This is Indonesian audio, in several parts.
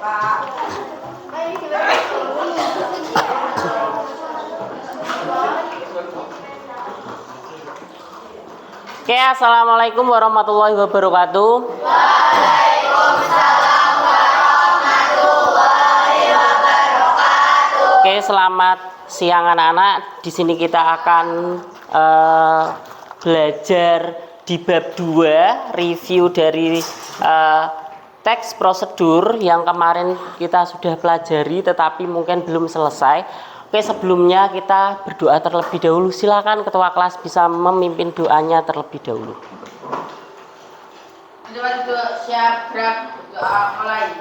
Oke, assalamualaikum warahmatullahi wabarakatuh. Waalaikumsalam warahmatullahi wabarakatuh. Oke, selamat siang anak-anak. Di sini kita akan belajar di bab 2, review dari teks prosedur yang kemarin kita sudah pelajari tetapi mungkin belum selesai. Oke, sebelumnya kita berdoa terlebih dahulu. Silakan ketua kelas bisa memimpin doanya terlebih dahulu. Siap, gerak, doa mulai.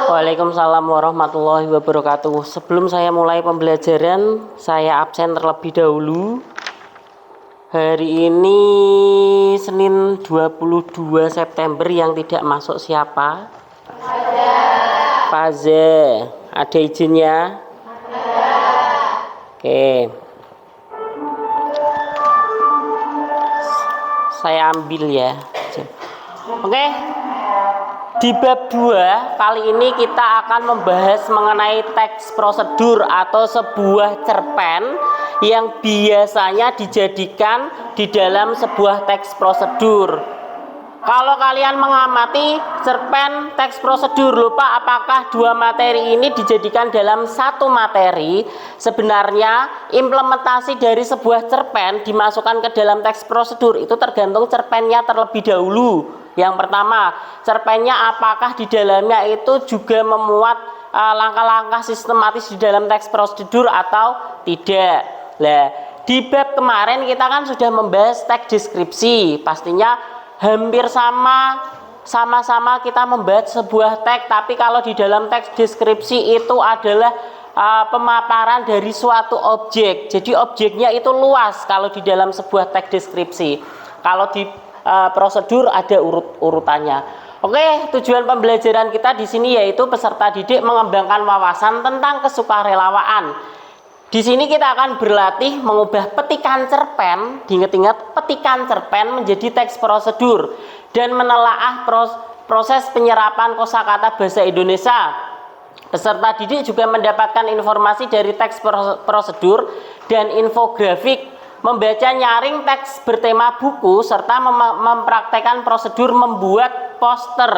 Waalaikumsalam warahmatullahi wabarakatuh. Sebelum saya mulai pembelajaran, saya absen terlebih dahulu. Hari ini Senin 22 September yang tidak masuk siapa? Faza. Ada izinnya? Oke. Saya ambil ya. Oke. Di bab 2 kali ini kita akan membahas mengenai teks prosedur atau sebuah cerpen yang biasanya dijadikan di dalam sebuah teks prosedur. Kalau kalian mengamati cerpen teks prosedur, lupa apakah dua materi ini dijadikan dalam satu materi? Sebenarnya implementasi dari sebuah cerpen dimasukkan ke dalam teks prosedur itu tergantung cerpennya terlebih dahulu. Yang pertama, cerpennya apakah di dalamnya itu juga memuat langkah-langkah sistematis di dalam teks prosedur atau tidak. Nah, di bab kemarin kita kan sudah membahas teks deskripsi. Pastinya hampir sama-sama kita membahas sebuah teks, tapi kalau di dalam teks deskripsi itu adalah pemaparan dari suatu objek. Jadi objeknya itu luas kalau di dalam sebuah teks deskripsi. Kalau di prosedur ada urutannya. Oke, tujuan pembelajaran kita di sini yaitu peserta didik mengembangkan wawasan tentang kesukarelawaan. Di sini kita akan berlatih mengubah petikan cerpen, diingat-ingat petikan cerpen menjadi teks prosedur dan menelaah proses penyerapan kosakata bahasa Indonesia. Peserta didik juga mendapatkan informasi dari teks prosedur dan infografik, membaca nyaring teks bertema buku, serta mempraktekkan prosedur membuat poster.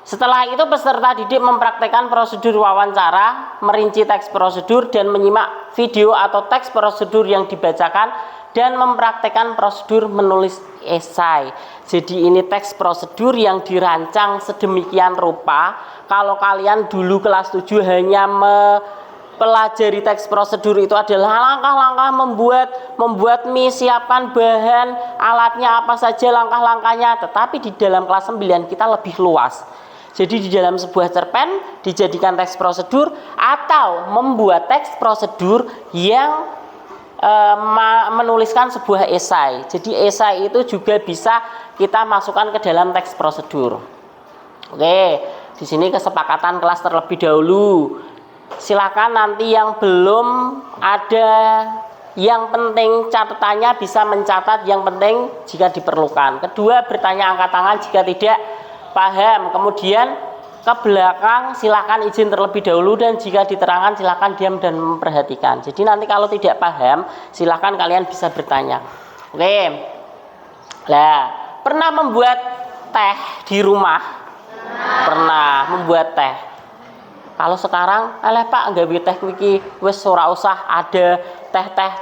Setelah itu peserta didik mempraktekkan prosedur wawancara, merinci teks prosedur dan menyimak video atau teks prosedur yang dibacakan dan mempraktekkan prosedur menulis esai. Jadi ini teks prosedur yang dirancang sedemikian rupa. Kalau kalian dulu kelas 7 hanya pelajari teks prosedur itu adalah langkah-langkah membuat mie, siapkan bahan, alatnya apa saja, langkah-langkahnya. Tetapi di dalam kelas 9 kita lebih luas. Jadi di dalam sebuah cerpen dijadikan teks prosedur atau membuat teks prosedur yang menuliskan sebuah esai. Jadi esai itu juga bisa kita masukkan ke dalam teks prosedur. Oke, di sini kesepakatan kelas terlebih dahulu. Silakan nanti yang belum ada yang penting catatannya bisa mencatat yang penting jika diperlukan. Kedua, bertanya angkat tangan jika tidak paham. Kemudian ke belakang silakan izin terlebih dahulu dan jika diterangkan silakan diam dan memperhatikan. Jadi nanti kalau tidak paham silakan kalian bisa bertanya. Oke. Nah, pernah membuat teh di rumah? Pernah membuat teh. Kalau sekarang, Pak, nggawe teh iki wis ora usah ada teh-teh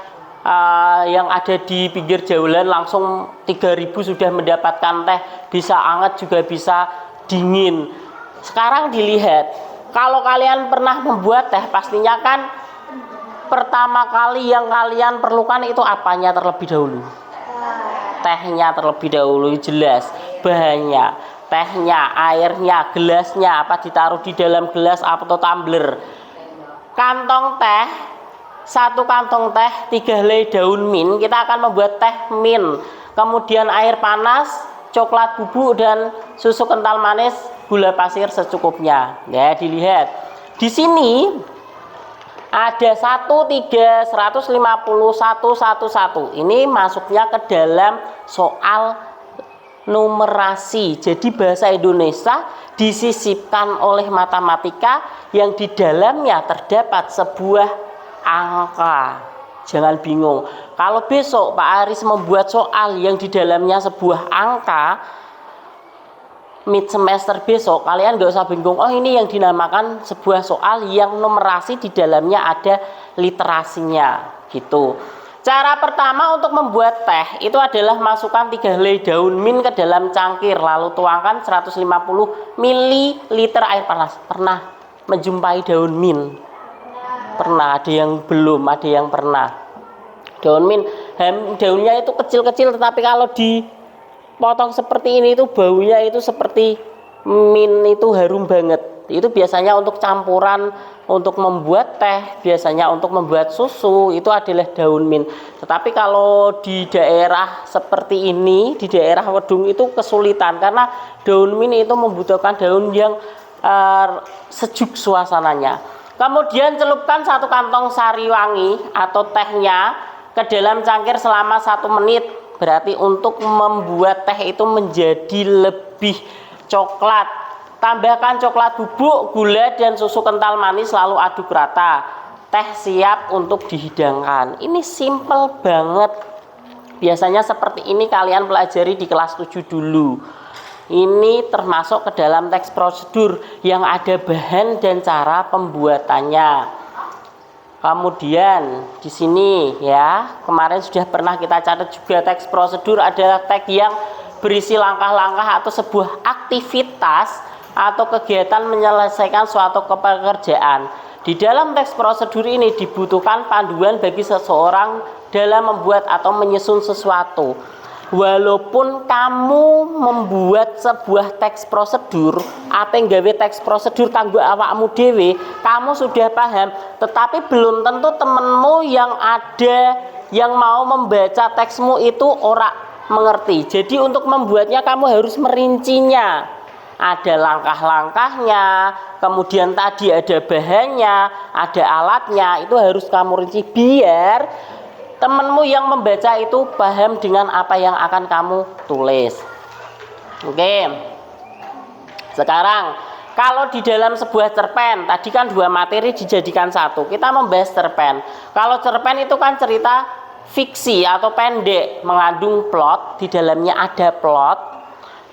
yang ada di pinggir jalan langsung 3.000 sudah mendapatkan teh, bisa anget juga bisa dingin. Sekarang dilihat, kalau kalian pernah membuat teh, pastinya kan pertama kali yang kalian perlukan itu apanya terlebih dahulu? Tehnya terlebih dahulu, jelas. Bahannya, tehnya, airnya, gelasnya, apa ditaruh di dalam gelas atau tumbler. Kantong teh, satu kantong teh 3 helai daun mint, kita akan membuat teh mint. Kemudian air panas, coklat bubuk dan susu kental manis, gula pasir secukupnya. Ya, dilihat. Di sini ada 15111. Ini masuknya ke dalam soal numerasi. Jadi bahasa Indonesia disisipkan oleh matematika yang di dalamnya terdapat sebuah angka. Jangan bingung. Kalau besok Pak Aris membuat soal yang di dalamnya sebuah angka, mid semester besok kalian gak usah bingung. Oh, ini yang dinamakan sebuah soal yang numerasi di dalamnya ada literasinya gitu. Cara pertama untuk membuat teh itu adalah masukkan 3 helai daun mint ke dalam cangkir, lalu tuangkan 150 ml air panas. Pernah menjumpai daun mint? Pernah, ada yang belum, ada yang pernah. Daun mint, daunnya itu kecil-kecil, tetapi kalau dipotong seperti ini itu baunya itu seperti mint, itu harum banget. Itu biasanya untuk campuran untuk membuat teh, biasanya untuk membuat susu, itu adalah daun mint. Tetapi kalau di daerah seperti ini, di daerah Wedung itu kesulitan karena daun mint itu membutuhkan daun yang sejuk suasananya. Kemudian celupkan 1 kantong sari wangi atau tehnya ke dalam cangkir selama 1 menit. Berarti untuk membuat teh itu menjadi lebih coklat. Tambahkan coklat bubuk, gula dan susu kental manis, lalu aduk rata. Teh siap untuk dihidangkan. Ini simple banget. Biasanya seperti ini kalian pelajari di kelas 7 dulu. Ini termasuk ke dalam teks prosedur yang ada bahan dan cara pembuatannya. Kemudian di sini ya, kemarin sudah pernah kita catat juga teks prosedur adalah teks yang berisi langkah-langkah atau sebuah aktivitas atau kegiatan menyelesaikan suatu pekerjaan. Di dalam teks prosedur ini dibutuhkan panduan bagi seseorang dalam membuat atau menyusun sesuatu. Walaupun kamu membuat sebuah teks prosedur, apa yang gawe teks prosedur kanggo awakmu dhewe, kamu sudah paham, tetapi belum tentu temenmu yang ada yang mau membaca teksmu itu ora mengerti. Jadi untuk membuatnya kamu harus merincinya. Ada langkah-langkahnya, kemudian tadi ada bahannya, ada alatnya, itu harus kamu rinci biar temenmu yang membaca itu paham dengan apa yang akan kamu tulis. Oke. Sekarang kalau di dalam sebuah cerpen, tadi kan 2 materi dijadikan 1. Kita membahas cerpen. Kalau cerpen itu kan cerita fiksi atau pendek, mengandung plot, di dalamnya ada plot.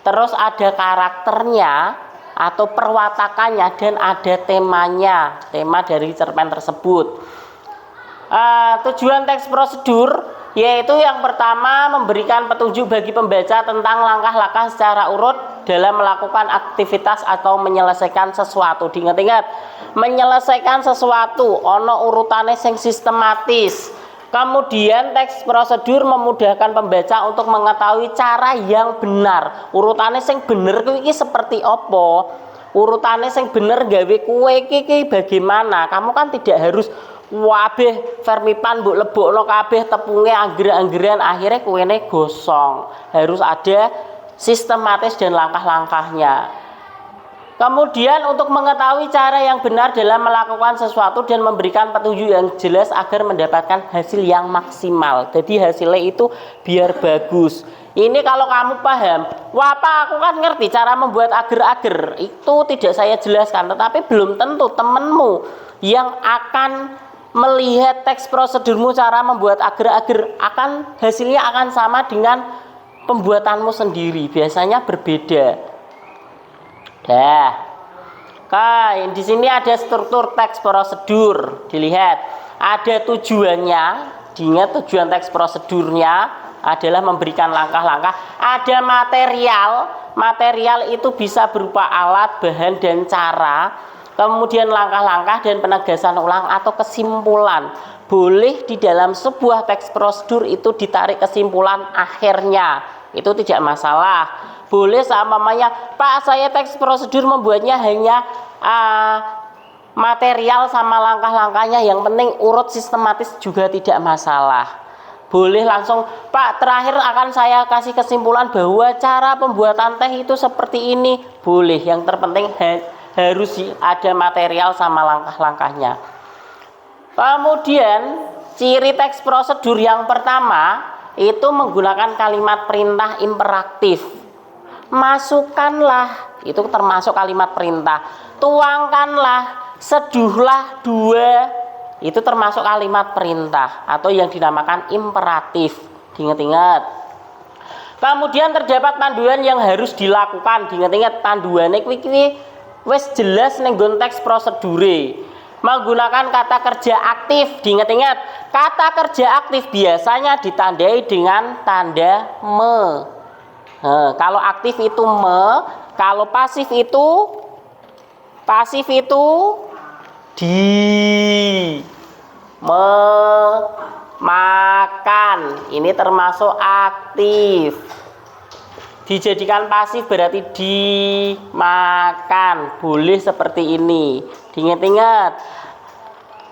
Terus ada karakternya atau perwatakannya dan ada temanya, tema dari cerpen tersebut. Tujuan teks prosedur yaitu yang pertama memberikan petunjuk bagi pembaca tentang langkah-langkah secara urut dalam melakukan aktivitas atau menyelesaikan sesuatu. Diingat-ingat, menyelesaikan sesuatu ono urutannya yang sistematis. Kemudian teks prosedur memudahkan pembaca untuk mengetahui cara yang benar. Urutannya yang benar iki seperti apa? Urutannya yang benar gawe kue iki bagaimana? Kamu kan tidak harus wabeh vermipan mbok lebokno kabeh tepunge angger-anggeran akhirnya kuene gosong. Harus ada sistematis dan langkah-langkahnya. Kemudian untuk mengetahui cara yang benar dalam melakukan sesuatu dan memberikan petunjuk yang jelas agar mendapatkan hasil yang maksimal. Jadi hasilnya itu biar bagus. Ini kalau kamu paham, wah Pak, aku kan ngerti cara membuat agar-agar. Itu tidak saya jelaskan, tetapi belum tentu temenmu yang akan melihat teks prosedurmu cara membuat agar-agar hasilnya akan sama dengan pembuatanmu sendiri, biasanya berbeda. Dah. Oke, di sini ada struktur teks prosedur. Dilihat, ada tujuannya. Diingat tujuan teks prosedurnya adalah memberikan langkah-langkah. Ada material. Material itu bisa berupa alat, bahan, dan cara. Kemudian langkah-langkah dan penegasan ulang atau kesimpulan. Boleh di dalam sebuah teks prosedur itu ditarik kesimpulan akhirnya. Itu tidak masalah. Boleh seumpamanya, Pak, saya teks prosedur membuatnya hanya material sama langkah-langkahnya, yang penting urut sistematis juga tidak masalah. Boleh langsung, Pak, terakhir akan saya kasih kesimpulan bahwa cara pembuatan teh itu seperti ini. Boleh, yang terpenting harus ada material sama langkah-langkahnya. Kemudian ciri teks prosedur yang pertama itu menggunakan kalimat perintah imperatif. Masukkanlah, itu termasuk kalimat perintah. Tuangkanlah, seduhlah dua, itu termasuk kalimat perintah atau yang dinamakan imperatif. Diingat-ingat. Kemudian terdapat panduan yang harus dilakukan. Diingat-ingat, panduannya kuwi wis jelas ning nggon teks prosedure. Menggunakan kata kerja aktif. Diingat-ingat, kata kerja aktif biasanya ditandai dengan tanda me. Kalau aktif itu me, kalau pasif itu di, makan. Ini termasuk aktif. Dijadikan pasif berarti dimakan. Boleh seperti ini. Diingat-ingat,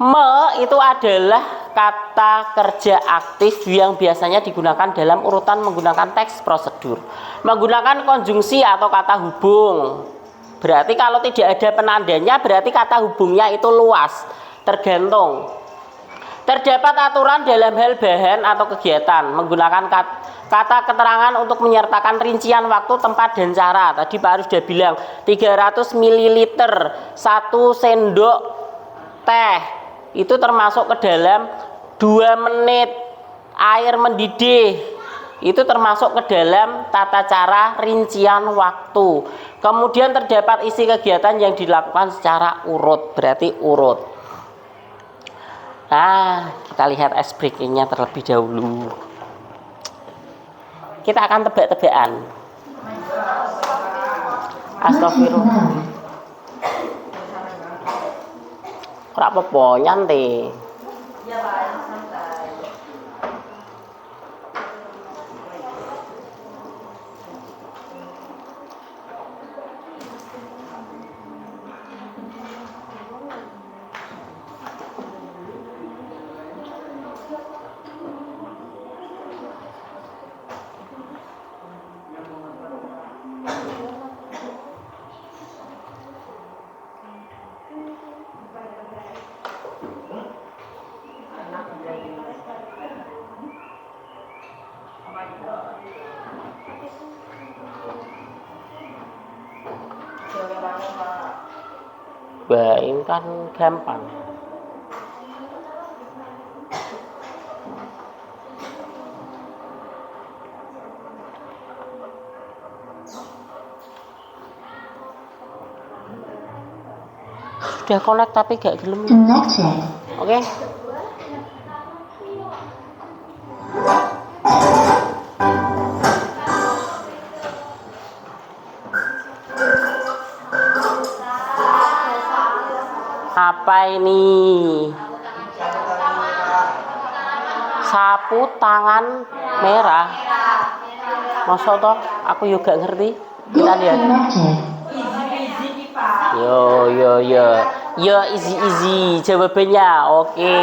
me itu adalah kata kerja aktif yang biasanya digunakan dalam urutan menggunakan teks prosedur. Menggunakan konjungsi atau kata hubung. Berarti kalau tidak ada penandanya berarti kata hubungnya itu luas. Tergantung. Terdapat aturan dalam hal bahan atau kegiatan. Menggunakan kata keterangan untuk menyertakan rincian waktu, tempat, dan cara. Tadi Pak Arif sudah bilang 300 ml 1 sendok teh itu termasuk ke dalam 2 menit air mendidih, itu termasuk ke dalam tata cara rincian waktu. Kemudian terdapat isi kegiatan yang dilakukan secara urut, berarti urut. Nah, kita lihat ice breaking-nya terlebih dahulu. Kita akan tebak-tebakan. Astagfirullah. Ora apa-apa nyantai. Bain kan gampang. Sudah connect tapi gak gelem. Oke. Apa ini? Sapu tangan merah. Masa toh aku juga ngerti. Kita lihat. Yo easy jawabannya. Oke.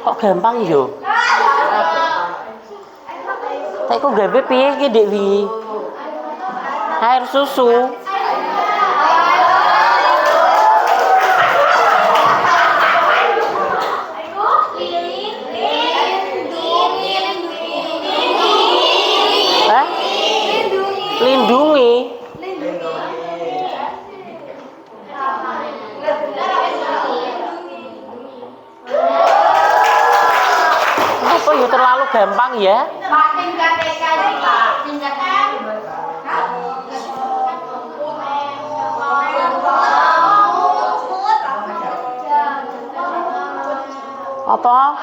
Kok gampang yo? Saya kok gawe piye iki Dek Wi? Air susu. Hah? Lindungi. kok ya terlalu gampang ya. Pak, tingkat TK ini, Pak. Tingkat Apa?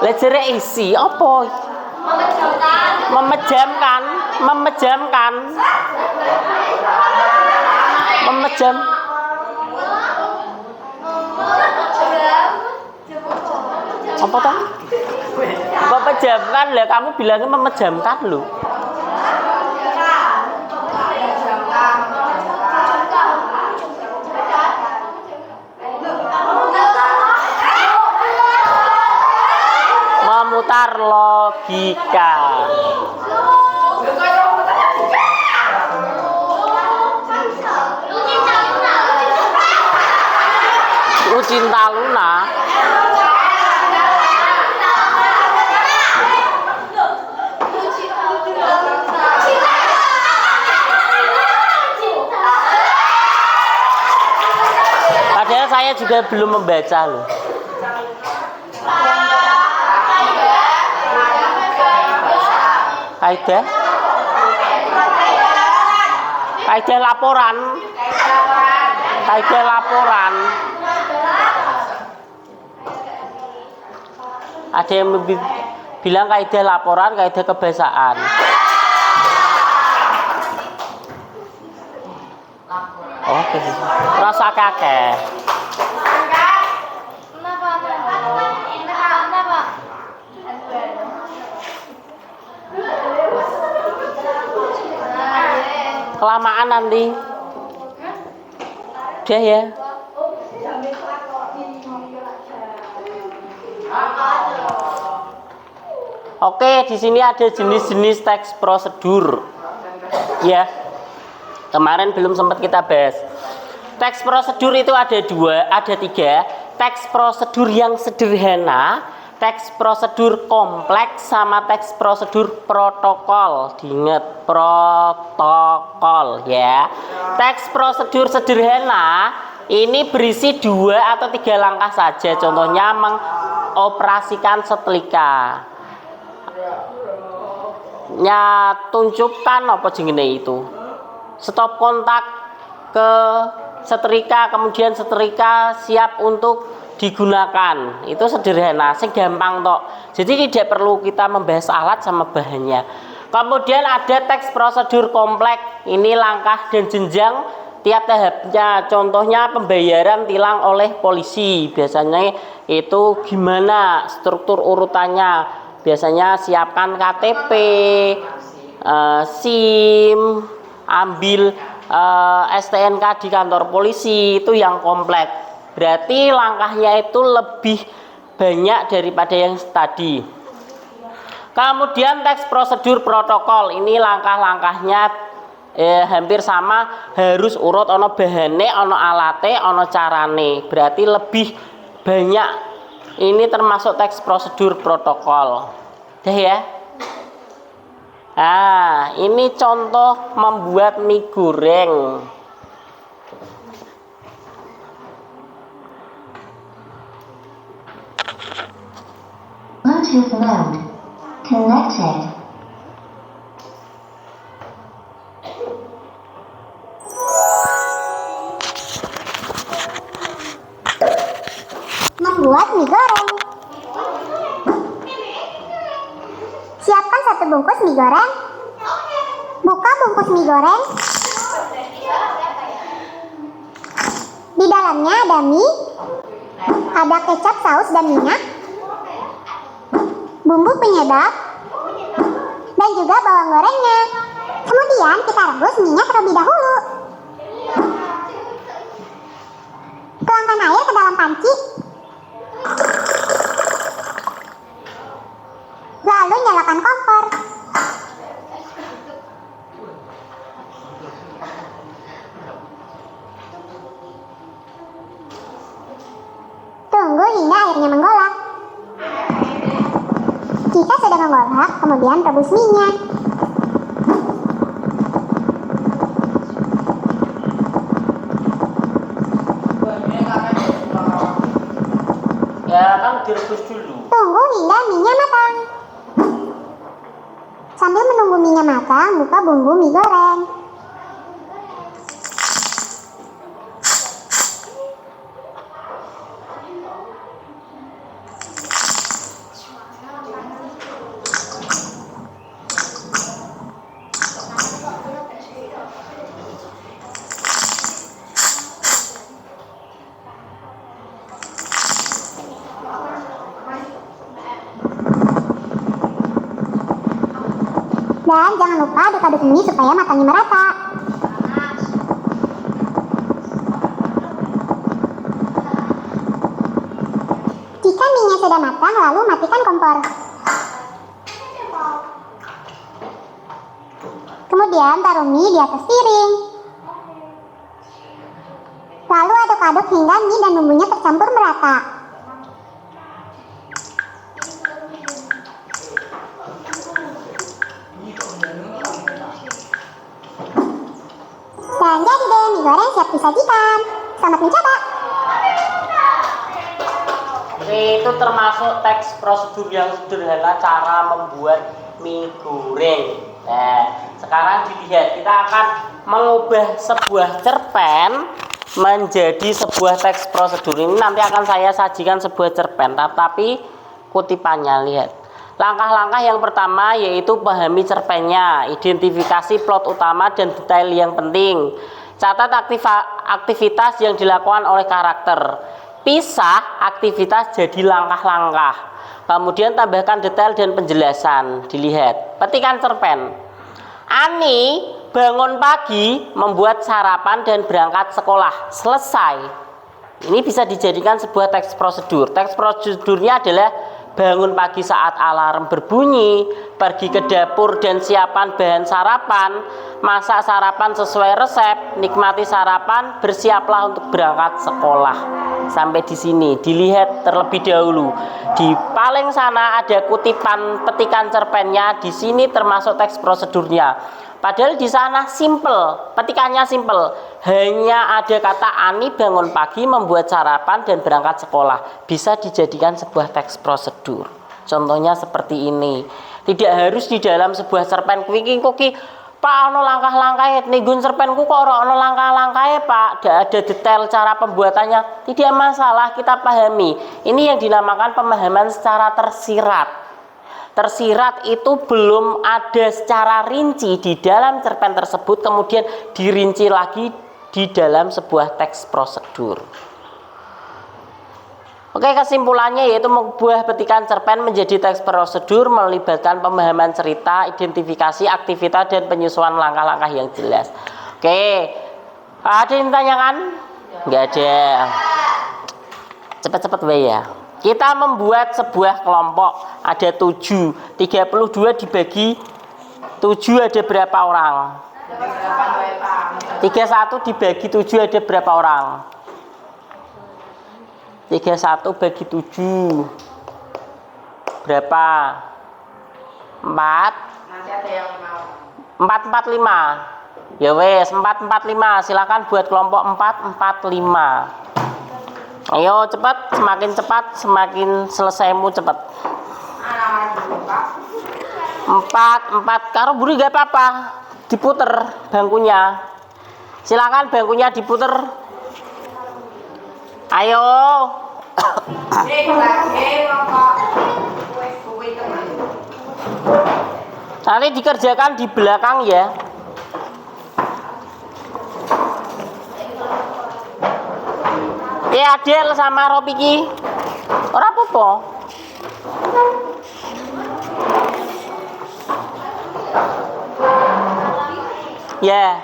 Lejere isi apa? Memejamkan, memejamkan. Memejam. Apa toh? Memejamkan lah, kamu bilangnya memejamkan loh. Memutar logika. Lu cinta Luna. Padahal saya juga belum membaca loh. Kaidah laporan. Kaidah laporan. Ada yang bilang kaidah laporan, kaidah kebahasaan. Oke, rasa kakek. Kelamaan nanti. Udah ya. Oke, di sini ada jenis-jenis teks prosedur. Ya. Kemarin belum sempat kita bahas. Teks prosedur itu ada tiga. Teks prosedur yang sederhana, teks prosedur kompleks, sama teks prosedur protokol. Diingat, protokol ya. Teks prosedur sederhana ini berisi 2 atau 3 langkah saja. Contohnya mengoperasikan setrika. Tunjukkan apa jenenge itu. Stop kontak ke setrika, kemudian setrika siap untuk digunakan. Itu sederhana, gampang tok. Jadi tidak perlu kita membahas alat sama bahannya. Kemudian ada teks prosedur kompleks. Ini langkah dan jenjang tiap tahapnya. Contohnya pembayaran tilang oleh polisi. Biasanya itu gimana struktur urutannya. Biasanya siapkan KTP, SIM, ambil STNK di kantor polisi. Itu yang kompleks. Berarti langkahnya itu lebih banyak daripada yang tadi. Kemudian teks prosedur protokol. Ini langkah-langkahnya hampir sama, harus urut, ono bahane, ono alate, ono carane. Berarti lebih banyak. Ini termasuk teks prosedur protokol. Dah ya. Nah, ini contoh membuat mie goreng. Bluetooth mode connected. Membuat mie goreng. Siapkan 1 bungkus mie goreng. Buka bungkus mie goreng. Di dalamnya ada mie, ada kecap, saus, dan minyak, bumbu penyedap, dan juga bawang gorengnya. Kemudian kita rebus minyak terlebih dahulu. Tuangkan air ke dalam panci. Lalu nyalakan kompor. Tunggu hingga airnya menggolak. Jika sudah menggolak, kemudian rebus minyak. direbus dulu. Tunggu hingga minyak matang. Sambil menunggu minyak matang, buka bumbu mie goreng. Dan jangan lupa aduk-aduk mie supaya matangnya merata. Jika mie-nya sudah matang, lalu matikan kompor. Kemudian taruh mie di atas piring. Lalu aduk-aduk hingga mie dan bumbunya tercampur merata. Dan jadi deh, mie goreng siap disajikan. Selamat mencoba. Itu termasuk teks prosedur yang sederhana cara membuat mie goreng. Nah, sekarang dilihat, kita akan mengubah sebuah cerpen menjadi sebuah teks prosedur. Ini nanti akan saya sajikan sebuah cerpen, tapi kutipannya lihat. Langkah-langkah yang pertama yaitu pahami cerpennya, identifikasi plot utama dan detail yang penting. Catat aktivitas yang dilakukan oleh karakter. Pisah aktivitas jadi langkah-langkah. Kemudian tambahkan detail dan penjelasan. Dilihat, petikan cerpen. Ani bangun pagi, membuat sarapan dan berangkat sekolah. Selesai. Ini bisa dijadikan sebuah teks prosedur. Teks prosedurnya adalah bangun pagi saat alarm berbunyi, pergi ke dapur dan siapkan bahan sarapan, masak sarapan sesuai resep, nikmati sarapan, bersiaplah untuk berangkat sekolah. Sampai di sini dilihat terlebih dahulu. Di paling sana ada kutipan petikan cerpennya, di sini termasuk teks prosedurnya. Padahal di sana simple, petikannya simple. Hanya ada kata Ani bangun pagi, membuat sarapan dan berangkat sekolah. Bisa dijadikan sebuah teks prosedur. Contohnya seperti ini. Tidak harus di dalam sebuah cerpen kuki. Pak, ono langkah-langkahnya. Ning cerpenku kok ora ono langkah-langkahnya, Pak. Tidak ada detail cara pembuatannya. Tidak masalah, kita pahami. Ini yang dinamakan pemahaman secara tersirat. Tersirat itu belum ada secara rinci di dalam cerpen tersebut, kemudian dirinci lagi di dalam sebuah teks prosedur. Oke, kesimpulannya yaitu mengubah petikan cerpen menjadi teks prosedur melibatkan pemahaman cerita, identifikasi aktivitas dan penyusunan langkah-langkah yang jelas. Oke, ada yang ditanyakan? Nggak ada. Cepat-cepat ya. Kita membuat sebuah kelompok, ada 7, 32 dibagi 7 ada berapa orang? 31 dibagi 7 ada berapa orang? 31 bagi 7 berapa? 4? Nanti ada yang mau. 445. Ya wes, 445. Silakan buat kelompok 445. Ayo cepat, semakin cepat semakin selesaimu cepat. 4 karo buri gak apa-apa, diputer bangkunya. Silakan bangkunya diputer. Ayo. Nanti dikerjakan di belakang ya. Ya Adel sama Ropiki. Ora apa-apa. Ya,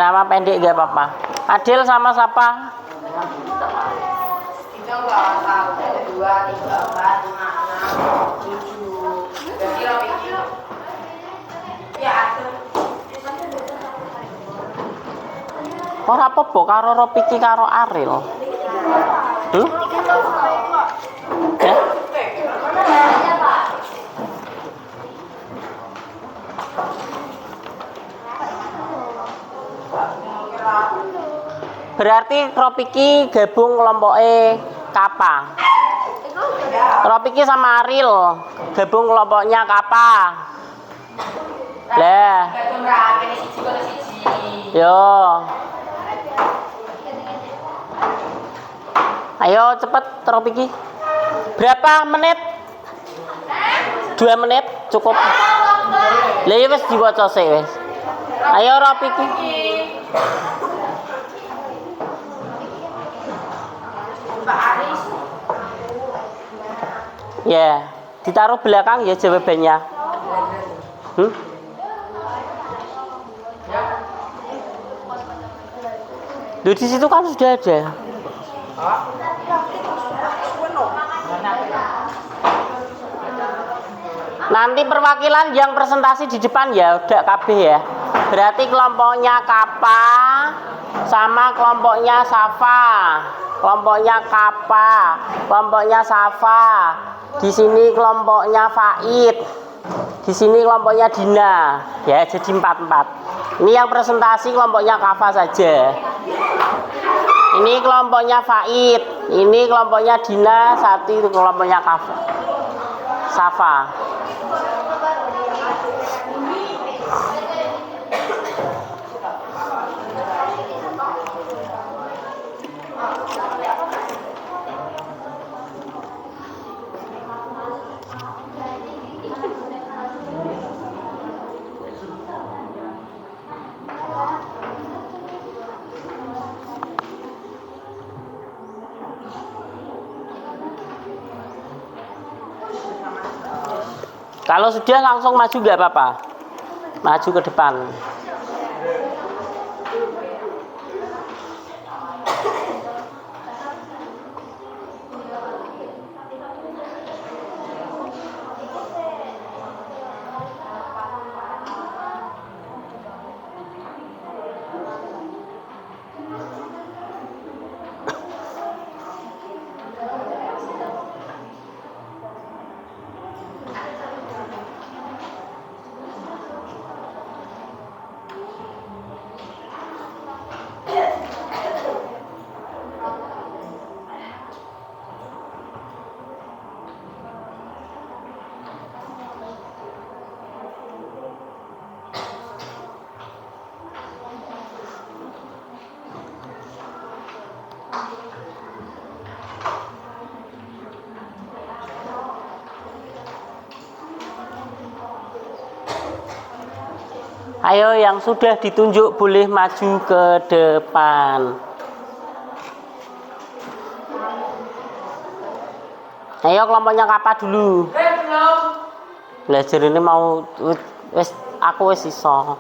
nama pendek gak apa-apa. Adel sama siapa? 3, 4, 5, 6, 7. Jadi Ropiki. Ya Adel. Ora apa-apa karo Ropiki karo Aril. Ya? Berarti Tropiki gabung kelompoknya Kappa. Tropiki sama Ariel gabung kelompoknya Kappa. Lah. Yo. Ayo cepet Tropiki. Berapa menit? 2 menit cukup. Lah ya wis diwaca sik wis. Ayo Tropiki. Ya, ditaruh belakang ya jawabannya. Duh, di situ kan sudah ada. Nanti perwakilan yang presentasi di depan ya udah KB ya. Berarti kelompoknya Kappa sama kelompoknya Safa. Kelompoknya Kappa, kelompoknya Safa. Di sini kelompoknya Faid. Di sini kelompoknya Dina. Ya, jadi 4-4. Ini yang presentasi kelompoknya Kappa saja. Ini kelompoknya Faid. Ini kelompoknya Dina, satu itu kelompoknya Kappa. Safa. Kalau sudah langsung maju nggak apa-apa, maju ke depan. Ayo yang sudah ditunjuk boleh maju ke depan. Ayo kelompoknya Kappa dulu. Belajar ini mau wis aku wis iso.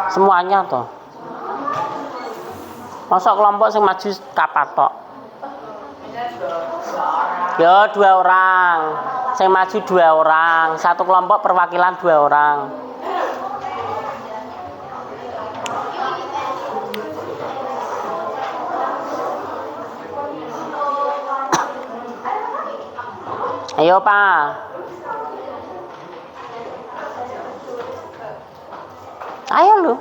Semuanya toh. Masa kelompok yang maju Kappa tok? Ya 2 orang. Yang maju 2 orang. Satu kelompok perwakilan 2 orang. Ayo Pak. Ayo lu.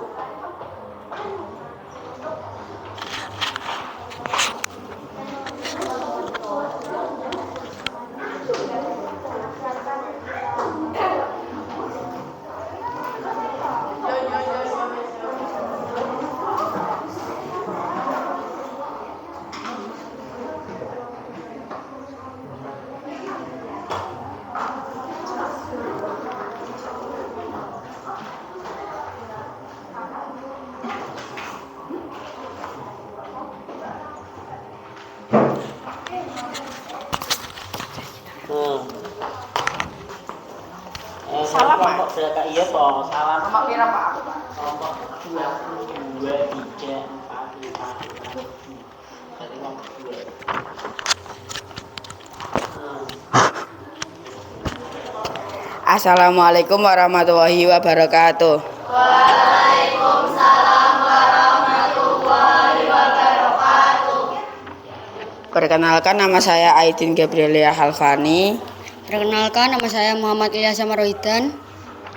Salam kelompok belakang iya toh. Salam. Nomor pira Pak? Kelompok 22, 3, 4, 5, 6, 7. Berarti nomor 2. Assalamualaikum warahmatullahi wabarakatuh. Perkenalkan, nama saya Aidin Gabrielia Halfani. Perkenalkan, nama saya Muhammad Ilyas Samarohidan.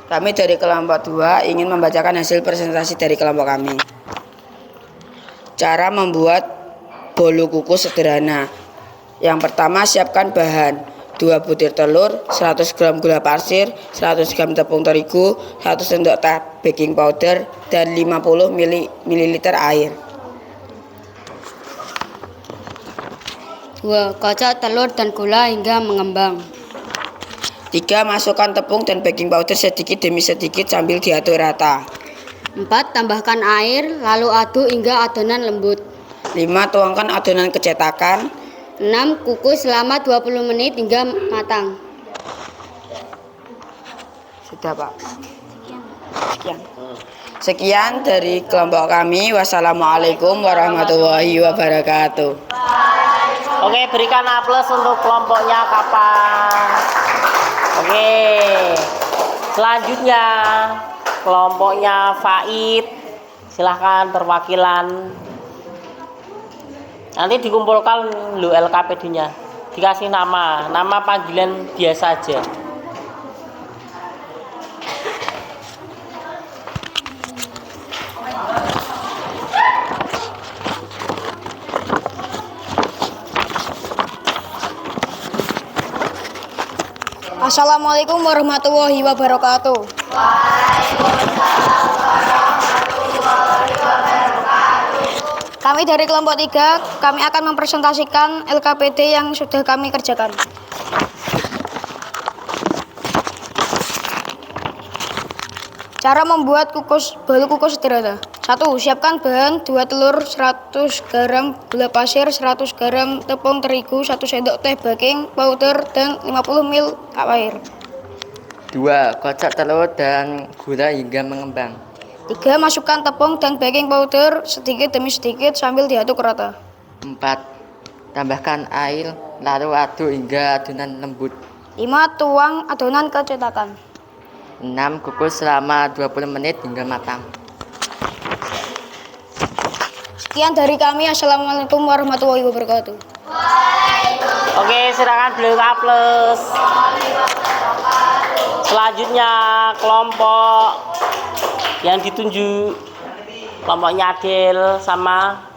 Kami dari kelompok 2 ingin membacakan hasil presentasi dari kelompok kami. Cara membuat bolu kukus sederhana. Yang pertama, siapkan bahan 2 butir telur, 100 gram gula pasir, 100 gram tepung terigu, 1 sendok teh baking powder, dan 50 ml air. 2. Kocok telur dan gula hingga mengembang. 3. Masukkan tepung dan baking powder sedikit demi sedikit sambil diaduk rata. 4. Tambahkan air, lalu aduk hingga adonan lembut. 5. Tuangkan adonan ke cetakan. 6. Kukus selama 20 menit hingga matang. Sudah, Pak. Sekian dari kelompok kami. Wassalamualaikum warahmatullahi wabarakatuh. Oke, berikan aplaus untuk kelompoknya kapan. Oke, selanjutnya kelompoknya Faid, silahkan perwakilan. Nanti dikumpulkan lu LKPD-nya, dikasih nama panggilan biasa aja. Assalamualaikum warahmatullahi wabarakatuh. Kami dari kelompok 3, kami akan mempresentasikan LKPD yang sudah kami kerjakan. Cara membuat bolu kukus sederhana. 1. Siapkan bahan 2 telur, 100 gram gula pasir, 100 gram tepung terigu, 1 sendok teh baking powder, dan 50 ml air. 2. Kocok telur dan gula hingga mengembang. 3. Masukkan tepung dan baking powder sedikit demi sedikit sambil diaduk rata. 4. Tambahkan air, lalu aduk hingga adonan lembut. 5. Tuang adonan ke cetakan. 6. Kukus selama 20 menit hingga matang. Sekian dari kami. Assalamualaikum warahmatullahi wabarakatuh. Oke, silakan beliau aplaus. Selanjutnya kelompok yang ditunjuk, kelompoknya Adil sama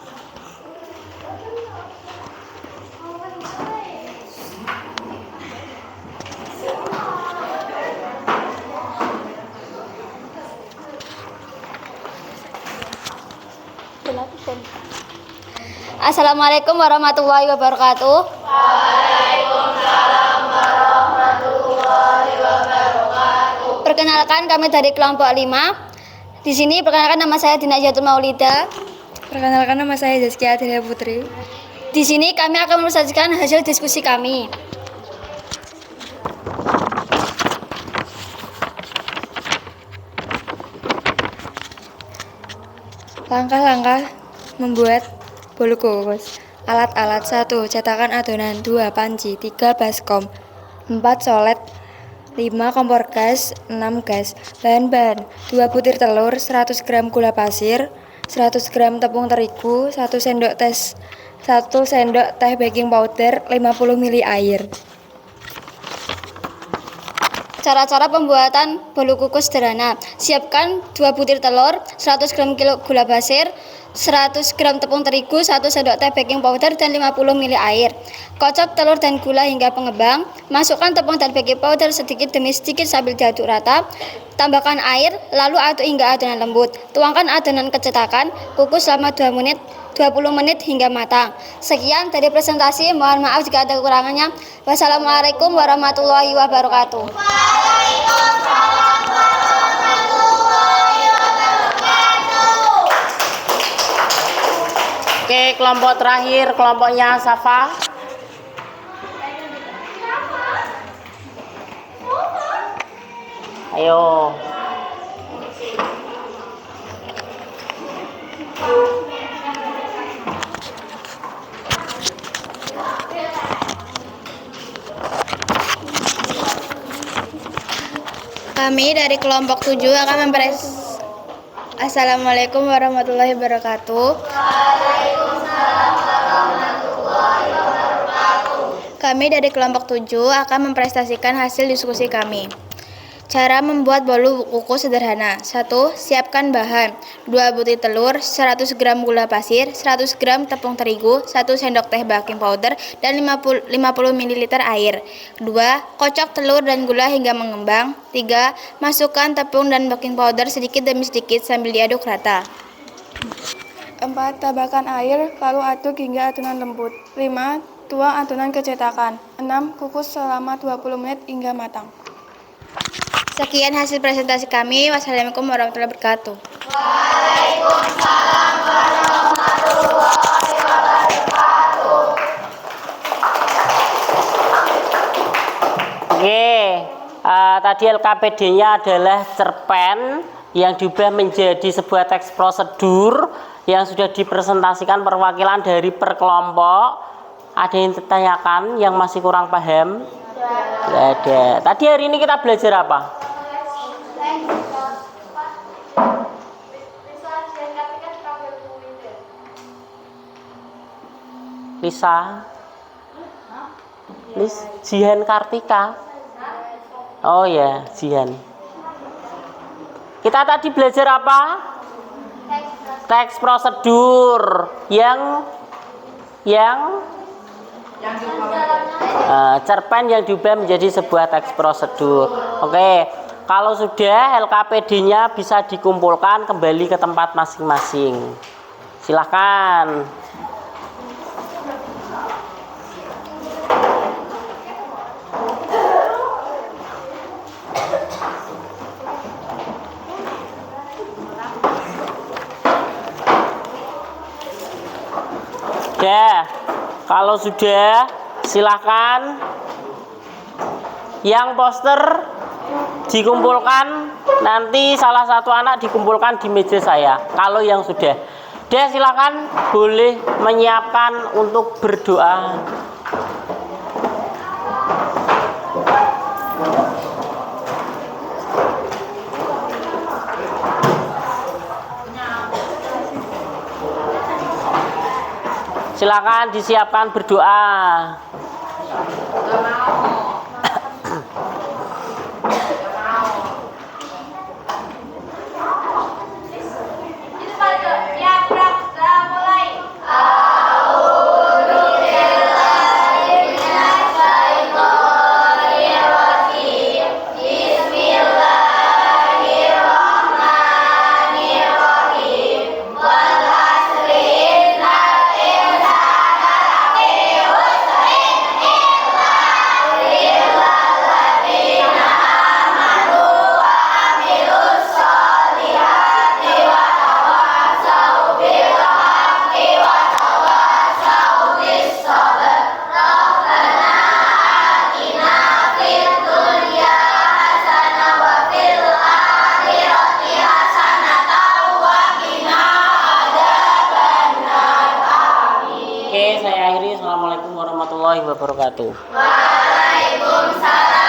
Assalamualaikum warahmatullahi wabarakatuh. Perkenalkan, kami dari kelompok 5. Di sini perkenalkan, nama saya Dina Jatul Maulida. Perkenalkan, nama saya Zaskia Adelia Putri. Di sini kami akan mempresentasikan hasil diskusi kami. Langkah-langkah membuat bolu kukus. Alat-alat: 1. Cetakan adonan, 2. Panci, 3. baskom, 4. solet, 5. kompor gas, 6. gas. Bahan-bahan: 2 butir telur, 100 gram gula pasir, 100 gram tepung terigu, 1 sendok teh baking powder, 50 ml air. Cara-cara pembuatan bolu kukus sederhana. Siapkan 2 butir telur, 100 gram gula pasir, 100 gram tepung terigu, 1 sendok teh baking powder, dan 50 ml air. Kocok telur dan gula hingga pengembang. Masukkan tepung dan baking powder sedikit demi sedikit sambil diaduk rata. Tambahkan air, lalu aduk hingga adonan lembut. Tuangkan adonan ke cetakan, kukus selama 20 menit hingga matang. Sekian dari presentasi, mohon maaf jika ada kekurangannya. Wassalamualaikum warahmatullahi wabarakatuh. Oke, kelompok terakhir, kelompoknya Safa. Ayo. Kami dari kelompok 7 akan Assalamualaikum warahmatullahi wabarakatuh. Kami dari kelompok 7 akan mempresentasikan hasil diskusi kami. Cara membuat bolu kukus sederhana. 1. Siapkan bahan 2 butir telur, 100 gram gula pasir, 100 gram tepung terigu, 1 sendok teh baking powder, dan 50 ml air. 2. Kocok telur dan gula hingga mengembang. 3. Masukkan tepung dan baking powder sedikit demi sedikit sambil diaduk rata. 4. Tambahkan air, lalu aduk hingga adonan lembut. 5. Tuang adonan ke cetakan. 6. Kukus selama 20 menit hingga matang. Sekian hasil presentasi kami. Wassalamualaikum warahmatullahi wabarakatuh. Oke, tadi LKPD-nya adalah cerpen yang diubah menjadi sebuah teks prosedur yang sudah dipresentasikan perwakilan dari per kelompok. Ada yang ditanyakan yang masih kurang paham? Tidak ada. Tadi hari ini kita belajar apa? Jihan Kartika. Oh ya, Jihan. Kita tadi belajar apa? Teks prosedur yang cerpen yang diubah menjadi sebuah teks prosedur. Oke, kalau sudah LKPD-nya bisa dikumpulkan kembali ke tempat masing-masing. Silahkan. Kalau sudah, silahkan yang poster dikumpulkan, nanti salah satu anak dikumpulkan di meja saya. Kalau yang sudah, silakan boleh menyiapkan untuk berdoa. Silakan disiapkan berdoa. Oke, saya akhiri. Assalamualaikum warahmatullahi wabarakatuh. Waalaikumsalam.